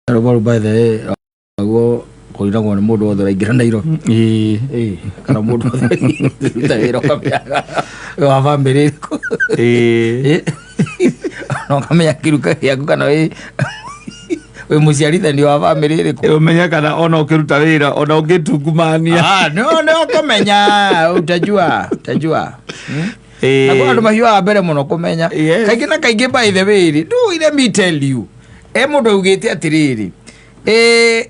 Robert by the way, go koira ngone mundu othe raingira ndairo. Kana mundu othe ndairo kamya. Wa family ko. No kamya kiruka yaku kana we muciarithani wa family ko. Umenya kana ona ukiruta wira ona ungitungumania. No komenya utajua. Na kwa ndo mahiwa abere muno kumenya. Kaingĩ na kaingĩ by the way, let me tell you. Mundu ugite atiriri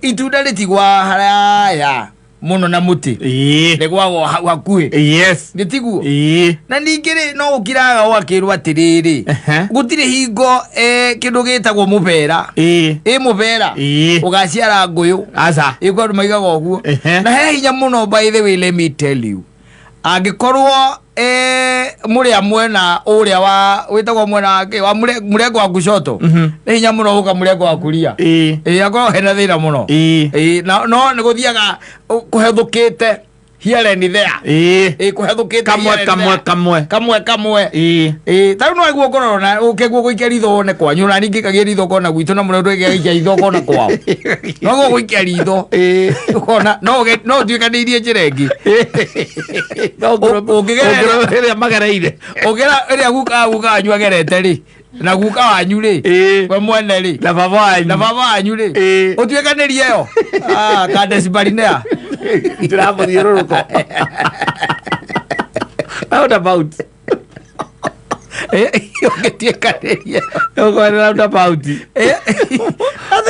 itunda ritigwa haraya muno na muti negwago hakuhi nitiguo na ningire no ukiraga wakirwa atiriri gutire hingo kindu gitagwo mubera mubera ugaciara nguyu aza igwa maigaga oguo na he hinya muno by the way, let me tell you, angikorwo muri amwe na uria wa witagwo mwena wa murengo wa gushoto ni hinya muno uka murengo wa kuria akoro hena thira muno no ni guthiaga kuhethukite here and there kuhethukite kamwe taru no iguo korona ukegwo guikia ritho one kwanyu na ningi kagia ritho kona gwitu na muno ndwege guikia ritho kona kwao no go guikia ritho kona no tuikanirie jirengi ogera magareire ogera ria guka anyu agerete ri na guka wanyu ri we mwene ri na baba wanyu ri utuikanirie yo kandesi barinea Trapo Out about Ogetie kareria out about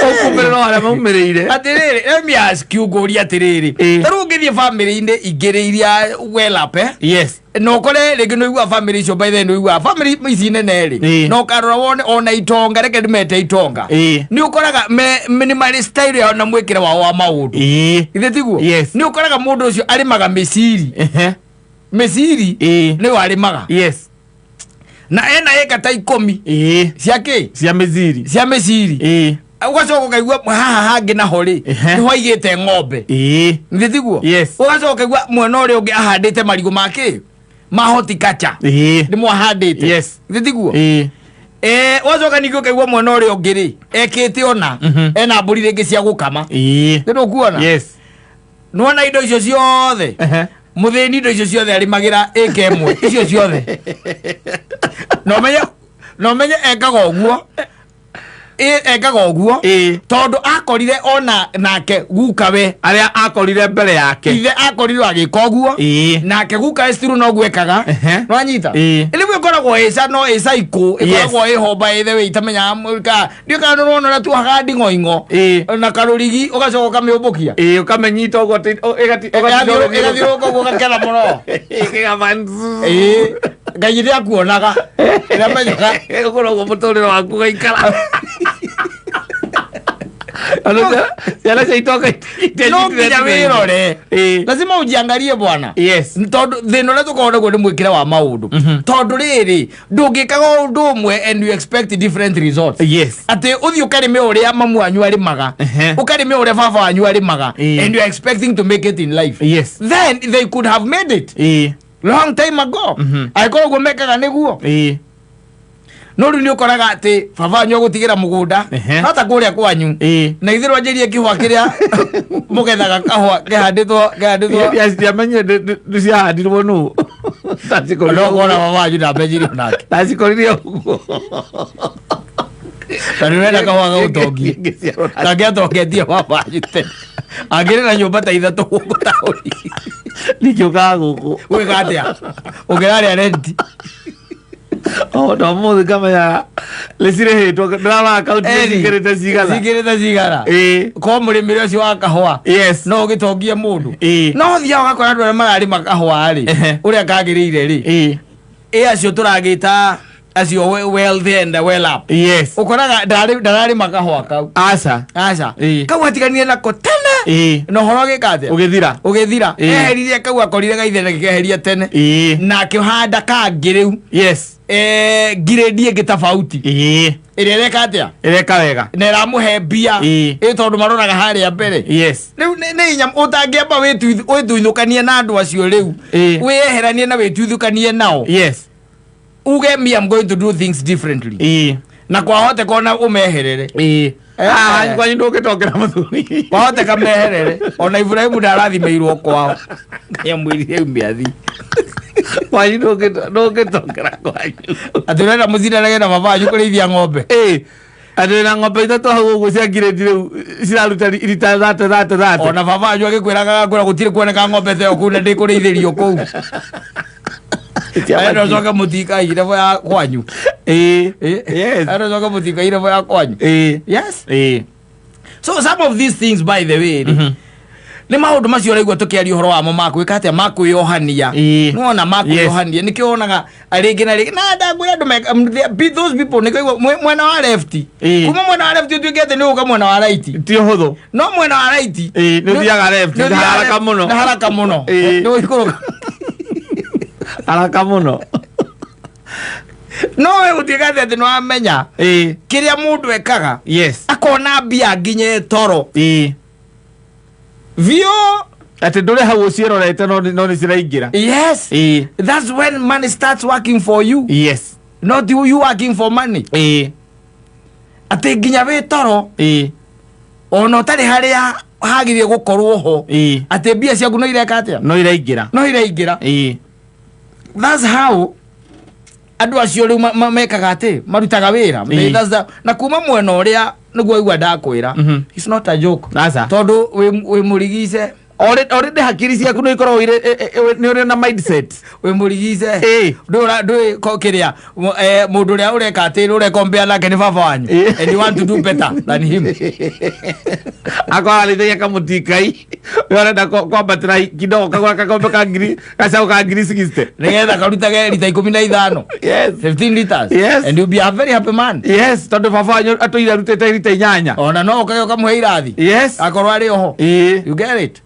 Okumero ala mumereire atiriri let me ask you goria atiriri taru ngithie family inde igere iria well up yes no kore rege no igwa family cio by the no igwa family izine neri no karora wone ona itonga reke ndimete itonga ni ukoraga minimal style ya na mwekera wa maundu ithe tiguo ni ukoraga mundu ucio ari maga mesiri mesiri ni wari maga yes na ena eka ta 10 ciake cia mesiri ugacoka kaigua haha hangi na hori ni hoigite ng'ombe ithe tiguo ugacoka kaigua mwena uri ungi ahandite marigo make mahoti kacha ndi mwahandite ithe tiguo wacoka ningĩ kaigua mwena uri ungiri ekite ona ena mburi ringi cia gukama ndio kuona nona indo icio ciothe muthini indo icio ciothe arimagira ekemwe icio ciothe no menya ekaga uguo tondu akorire ona nake gukawe aria akorire mbere yake ithe akorire agika uguo nake gukawe stiru no gwekaga no anyita ile mwe koragwo esa no esa iku ikoragwo ihomba ithe we itamenya amurika ndio kana no na tu hagandi ngoingo na karurigi ugacoka kamyumbukia ukamenyita ugo egati ugo gakera muno ikigamanzu gayire akuonaga ira menyaga ukoragwo muturiro waku gaikara Yala seitoka no kinya wirore lazima ujiangalie bwana tondu thino le tukona gwe mwikira wa maundu tondu riri ndungikaga undu umwe and you expect different results ati uthi ukarime uria mamu anyu ari maga ukarime uria baba anyu ari maga and you are expecting to make it in life then they could have made it long time ago aikoro gumekaga niguo no ri ni ukoraga ati baba anyu gutigira mugunda hata kuria kwanyu na ithirwa njirie kihwa kiria mugethaga kahwa gehanditwo ya menye ducia handirwo nu tasiko no gora baba anyu na benjiri nake tasiko rio tani wena kahwa ga utongi kagia toketie baba anyu te agire na nyumba ta ithatu guku tauri nikioka guku we gatia ugerari renti no muthi kama ya lesire hetwa drama account sikirete cigara ko murimire ucio wa kahwa no gitongie mundu no thia wakora andu marari makahwa ri uria kagirire ri acio turagita acio well and well up ukoraga darari makahwa kau aca kau atiganie nako tene no horo gikate ugithira eheririe kau akorire gaithe na gikeheria tene na kihanda kangiriu giredi gitafauti ire reka atia ireka wega na ramuhe mbia tondu maroraga haria mbere riu ni nyam utangiamba withuithukanie na andu acio riu weheranie na withuithukanie nao uge me I'm going to do things differently na kwa hote kona umeherere Kwa nini ukitokera muthuri Wahote kameherere ona Ibrahimu ndarathimeirwo kwao ya mwirire umbiathi kwa nini ukitokera kwanyu aturenda muthira regena babanyu kurithia ng'ombe na ng'ombe itatu hau uguo cia ngireti riu ciraruta irita thate ona babanyu agikwiraga gakura gutire kuoneka ng'ombe teo kuu na ndikurithĩrio kuu Ero zoka mutika irebo ya kwanyu. Yes. Ero zoka mutika irebo ya kwanyu. Yes. So some of these things, by the way, ni maundu macio raigua tukiaria uhoro wamo makwika atia makwiyohania nuona makwiyohania nikionaga aringi na ringi na ndagwira andu those people nikigwa mwena wa left kuma mwena wa left utuikete ni uka mwena wa right ti huthu no mwena wa right ni thiaga left na haraka muno ni ikoroka haraka muno no we utikate ati no amenya kiria mundu ekaga akona mbia nginye toro vio ati ndure hau ucirorete no ni ciraingira. Yes. That's when money starts working for you. Yes. Not you working for money. Ati nginya we toro ono tari haria hagirie gukorwo ho ati mbia ciaku no ireka atia no iraingira. That's how andu acio riu mekaga ati marutaga wira na kuma mwena uria niguo igwa ndakwira. It's not a joke. Tondu we murigise already hakiri ciaku no ikorwo ni uri na mindset we murigise ndu kokiria mundu uria ureka ati ure compare nake ni baba wanyu and you want to do better than him akwalithagia kamutikai yorenda kwambatira kidogo kagwa kakombe ka ngiri gacau ka ngiri 60 nigetha karutage lita 15 15 liters and you be a very happy man. Yes, tondu baba wanyu atuire rutete lita 8 ona no ukayo kamuhe irathi akorwo ari oho you get it.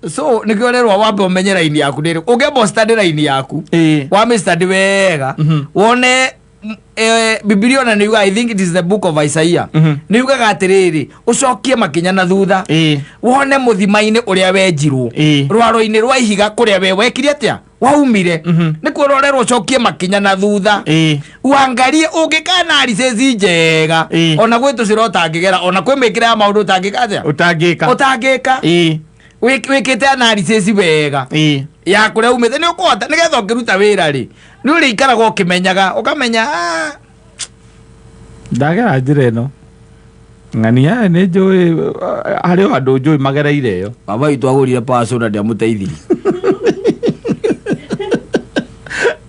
So nikionerwa wambe umenyera ini yaku ndiri ugebo study line yaku wame study wega wone Biblia na niuga I think it is the book of Isaiah niuga gatiriri ucokie makinya na thutha wone muthimaine uria wenjirwo rwaro-ini rwa ihiga kuria we wekire atia waumire nikuo rorerwo ucokie makinya na thutha uangarie ungikana arisezi njega ona gwitu cirota ngigera ona kwimikira ya maundu utangikatia utangika wikite analysis wega ya kuria umite ni ukota nigetha ukiruta wira ri ni uri ikaraga ukimenyaga ukamenya ndagera njira ino ng'ania ni njui hari andu njui magereire yo baba itu agurire passport ndia muteithiri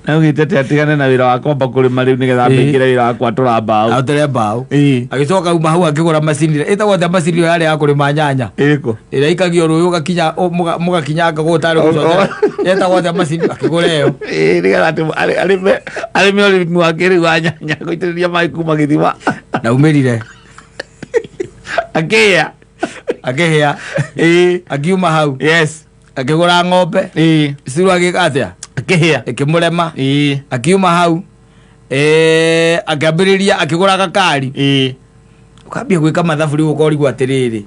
na ugitete atigane na wira wa komba kurima riu nigetha mbikire wira wakwa turambao atere mbao agicoka uma hau akigura macini itagwo ta macini yale ya kurima nyanya iriko ira ikagio ruyu gakinya mugakinyanga gutari gucoka itagwo ta macini akigura yo nigetha ati ari mi wakiri wa nyanya goitiriria mai kuma githima na umirire akihia akiuma hau akigura ng'ombe ciru agikatia akihia ikimurema akiuma hau akambiriria akigura gakari ukambia gwika mathabu riu ukorigwa atiriri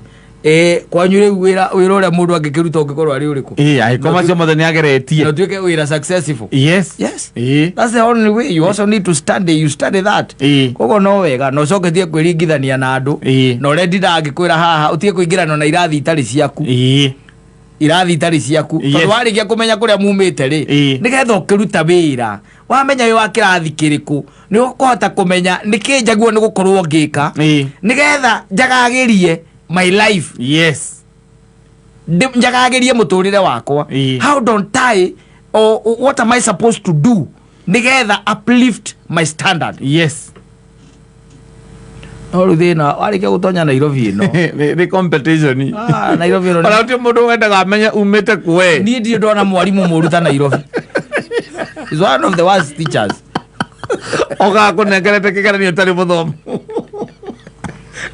kwanyu riu wira uria mundu angikiruta ungikorwo ari uriku aikoma cio mothe ni ageretie no tuike wira successful. Yes. That's the only way. You also need to study that kogo no wega no coketie kwiringithania na andu no rendi ndagikwira haha utie kuingirana na irathi itari ciaku irathi itari ciaku tondu warikia kumenya kuria mumite ri nigetha ukiruta wira wamenya wi wa kirathi kiriku ni ukuhota kumenya niki njaguo ni gukorwo ngika nigetha njagagirie my life njagagirie muturire wakwa how don't I or what am I supposed to do nigetha uplift my standard. No thina warikia gutonya Nairobi ino ni competition Nairobi ino ona tio mundu wendaga amenya umite kwe ni ndio ndona mwarimu muruta Nairobi is one of the worst teachers oga kunengerete kigeranio tari muthomu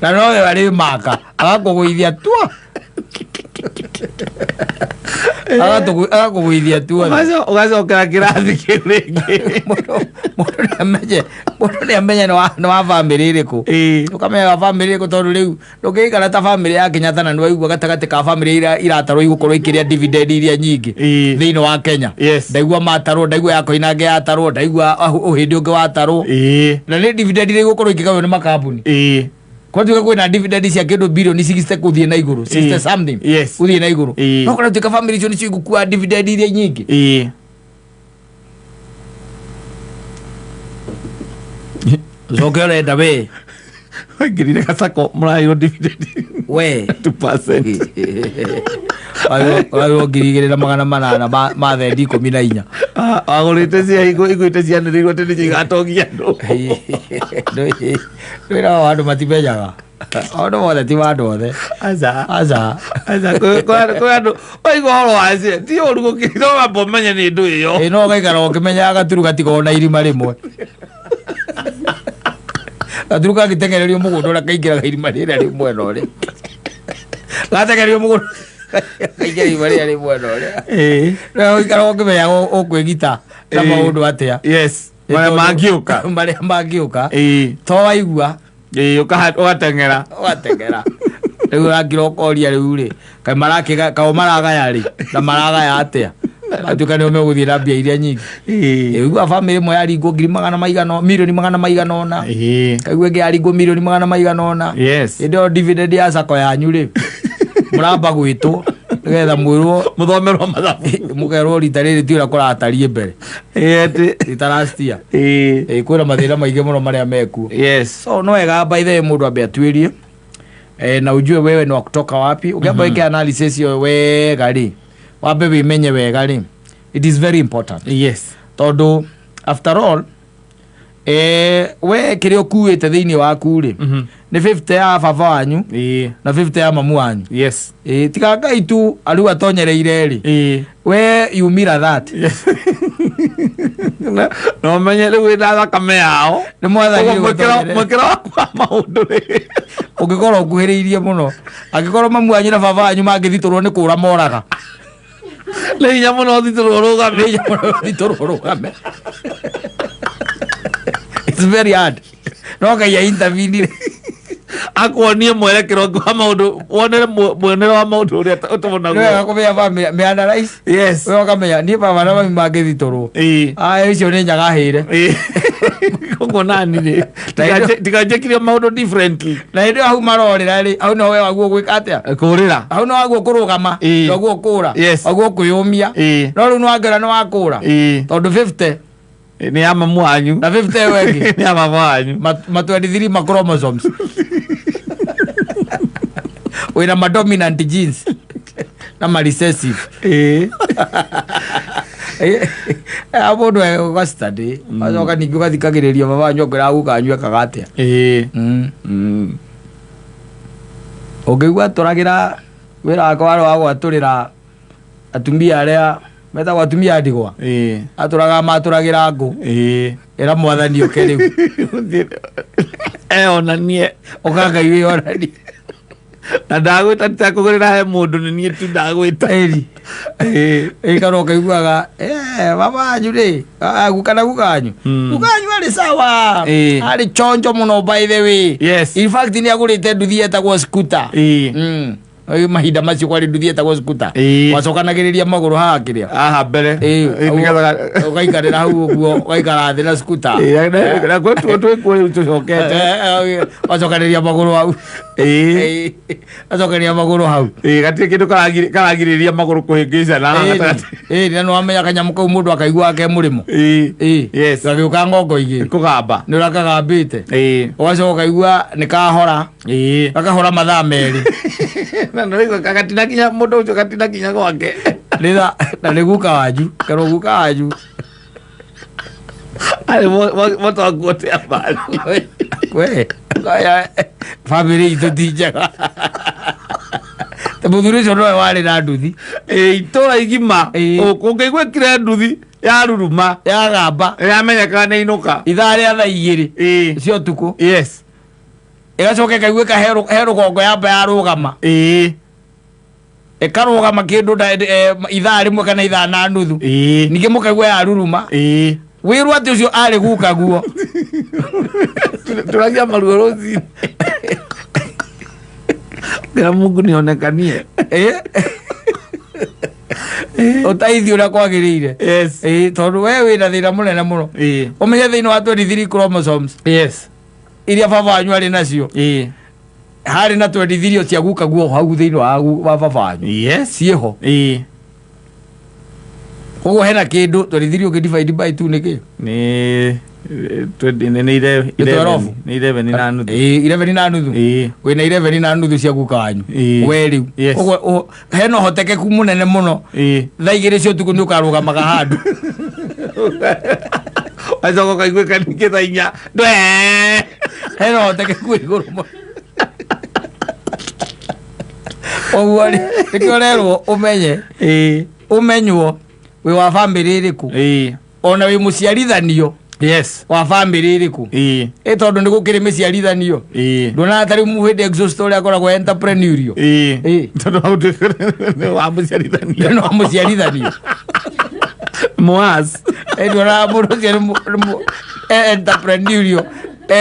na no we wari maka agakuguithia tua agakuguithia tua ugacokera kirathi kiu ringi mundu ni amenye ni wa family iriku ukamenya wa family iriku tondu riu ndungikara ta family ya Kenyatta na niwaigua gatagati ka family iratarwo igukorwo ikiria dividend iria nyingi thiini wa Kenya ndaigua matarwo ndaigua ya koinange yatarwo ndaigua uhindi ungi watarwo na ni dividend igukorwo ikigawio ni makambuni kwa tuka kwina dividend cia kindu billion 60 kuthie na iguru 60 something kuthie na iguru no kana tuka family cio nicio igukua dividend iria nyingi zogere ndawe ngirire gasako murayo dividend we 2%. ayo ngirigirira 800 ma thendi 14 agurite cia igwite cia ndirigwo tindi cigatongia ndu ndira andu matimenyaga andu mothe ti andu othe aza ko andu oigo horo acie ti oru gukiro mambo menye ni ndu iyo no gaikara ukimenya gaturu gatigona irima rimwe gaturu gagitengererio mugundo na kaingira irima rira rimwe no ri gatengererio mugundo kaingira irima rira rimwe no ri no gaikara ukimenya ukwigita na maundu atia maria mangiuka to waigua ugatengera riu rangira ukoria riu ri kai marake kao maragaya ri na maragaya atia atuka nio meguthie na mbia iria nyingi igua family mo yaringwo 100 milioni 100 kaigua ngi yaringwo milioni 100 ndio dividend ya sako yanyu ri muramba gwitwo nigetha mwirwo muthomerwo mathabu mukerwo rita riri tira kuratarie mbere rita last year kwina mathira maingi muno maria meku so no wega by the mundu ambe atwirie na ujue wewe ni wa kutoka wapi ukiamba weke analysis yo wega ri wabe wimenye wega ri it is very important todo after all we kire okuite thiini waku ri ni 50 ya baba wanyu na 50 ya mamu wanyu tikaka itu aru atonyereire ri we yumira that no menye ri wina thakame yao ni mwathani mwekera kwa maundu ri ugikorwo ukuhiriirie muno agikorwo mamu wanyu na baba wanyu mangithiturwo ni kura moraga le nya muno thiturwo rugame it's very hard no ga ya intervene akuonie mwerekero kwa maundu wonere mwenere wa maundu uria utumona go no akomenya family me analyze we okamenya ni baba na mami mangithiturwo icio ni nyaga hire kongo nani ri tikajekiria maundu differently na ndio hau marorira ri hau no we waguo gwika atia kurira hau no waguo kurugama waguo kura waguo kuyumia no ru no angera no wakura tondu 50 ni ya mamu wanyu na 50 wengi ni ya baba wanyu ma 23 chromosomes wina ma dominant genes na ma recessive abodo wa study azoka ningi gathikagiriria baba wanyu ngera gukanyu kagatia ogegwa turagira wira akwa wa gwaturira atumia aria meta gwatumia ndigwa aturaga maturagira ngo era mwathani ukeriu onanie okangai onani na ndagwita titakugurira he mundu ni nie tu ndagwita kana ukaiguaga baba wanyu ri gukana gukanyu ari sawa ari chonjo muno by the way in fact ni agurite nduthi etagwo scooter Oyo mahinda macio kwari nduthi etagwo scooter wacokanagiriria maguru haha kiria mbere ukaikarira hau uguo ukaikara thi na scooter na kwetu tucokete wacokaniriria maguru hau wacokaniriria maguru hau gatirĩ kĩndũ karagirĩria magũrũ kũhĩngĩcana na no amenya kanyamu kau mũndũ akaigua ake mũrĩmo gagĩũka ngongo igĩrĩ kũgamba nĩ ũrakagambĩte ũgacoka ũkaigua nĩ kahora gakahora mathaa merĩ na gatinakinya mũndũ ũcio gatinakinya gwake na nĩ guka wanyu kerwo guka wanyu motoguotea mbali we family itũ ti njega mũthuri ũcio nowe warĩ na nduthi itũra igima ũngĩigwĩkire nduthi ya ruruma ya gamba yamenyekaga nĩ inũka ithaa rĩa thaa igĩrĩ cia ũtukũ ĩgacoka ĩkaiguĩka he rũgongo yamba ya rũgama ĩkarũgama kĩndũ ithaa rĩmwe kana ithaa na nuthu ningĩ mũkaigua ya ruruma wĩrwo atĩ ũcio arĩ guka guo tũragia maruo rũcinĩ ngira Mungu nionekanie ũteithio ũrĩa kwagĩrĩire tondũ we wĩna thĩna mũnene mũno ũmenye thĩinĩ wa 23 chromosomes iria baba wanyu arĩ nacio hari na twendithirio cia guka guo hau thiini wa babanyu Yes. cieho koguo hena kindu twendithirio ki divide by 2 niki Ni 11 na nuthu. 11 na nuthu wina 11 na nuthu cia guka wanyu we riu koguo hena hotekeku munene muno thaigire cio tuku ni ukarugamaga handu Azogo kaigwe kanike thainya ndwe hena hotekeku iguru muno koguo nikio rerwo umenye umenywo wi wa family iriku ona wi muciarithanio Yes. wa family iriku tondu ni gukiri miciarithanio ndona tari muhinde exhaust uri akoragwo entrepreneurial tondu haudu wa muciarithanio no muciarithanio Moas ndona mundu cio entrepreneurial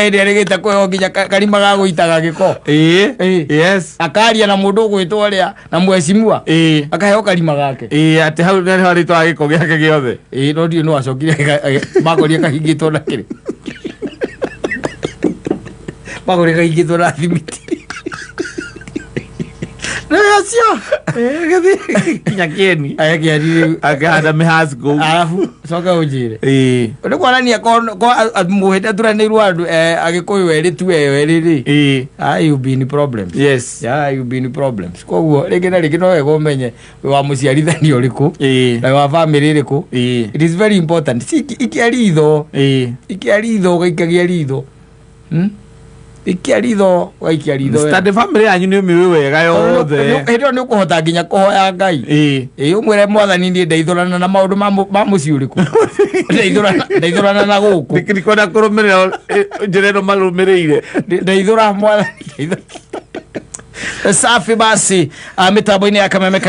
ndirigite kweho nginya karima ga guitaga giko Yes. akaria na mundu gwitwo ria na mwecimua akaheo karima gake ati hau ni hari twa giko giake giothe no ndio no acokire makoria kahingitwo na kiri makoria kahingitwo na thimiti Acio kinya kieni kiari akahanda mihasgo alafu soka ujire ni kwarania ko muhete turanirwo andu agikuyu eri tu eri you been problems. Yes. You been problems koguo ringi na ringi no wego menye wa muciarithanio riku na wa family riku it is very important ikiaritho gaikagia ritho ikiaritho gaikiaritho study family yanyu ni umiwe wega yothe hero ni kuhota nginya kuhoya Ngai umwire mwathani ndi ndeithurana na maundu ma muci uriku ndeithurana na guku ndikona kurumirira njireno marumirire ndeithura mwathani safi basi mitambo-ini ya Kameme